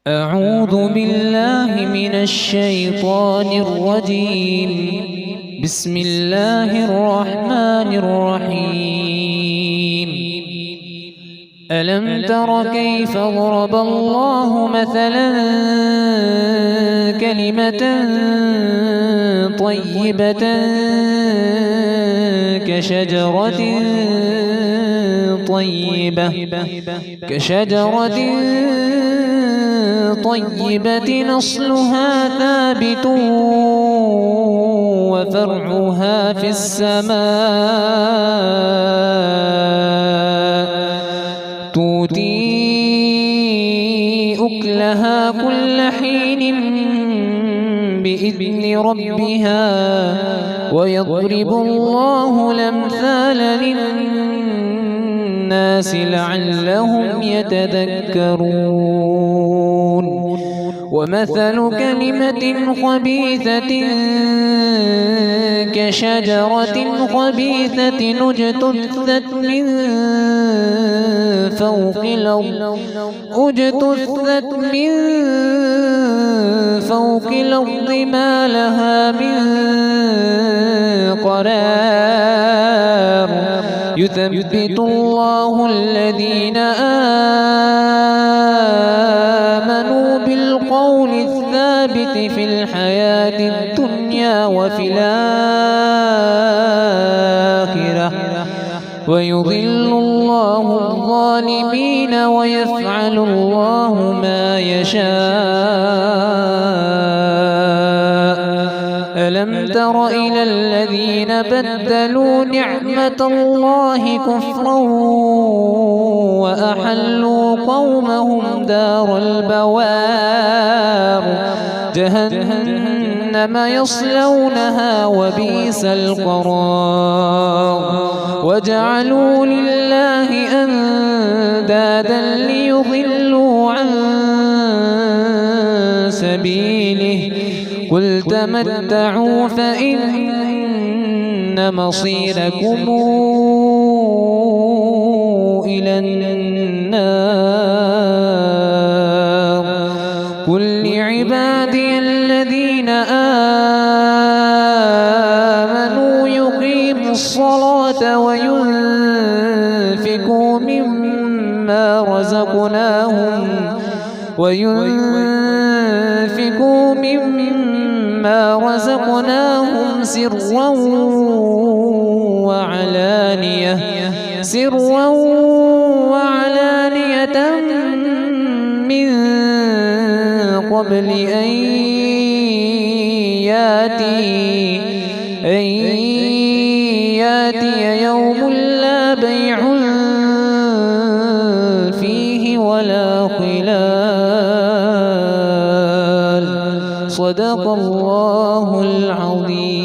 أعوذ بالله من الشيطان الرجيم. بسم الله الرحمن الرحيم. ألم تر كيف ضرب الله مثلا كلمة طيبة كشجرة طيبة أصلها ثابت وفرعها في السماء تؤتي أكلها كل حين بإذن ربها ويضرب الله الأمثال للناس لعلهم يتذكرون. ومثل كلمة خبيثة كشجرة خبيثة اجتثت من فوق الأرض ما لها من قرار. يثبت الله الذين آمنوا بالقول الثابت في الحياة الدنيا وفي الآخرة ويضل الله الظالمين ويفعل الله ما يشاء. ألم تر إلى الذين بدلوا نعمة الله كفرا وأحلوا قومهم دار البوار جهنم يصلونها وبئس القرار. وجعلوا لله أندادا ليضلوا عن سبيله قل تمتعوا فإن مصيركم إلى النار. قل لعبادي الذين آمنوا يقيموا الصلاة وينفقوا مما رزقناهم سرا وعلانية من قبل أن ياتي يوم لا بيع فيه ولا خلال. صدق الله العظيم.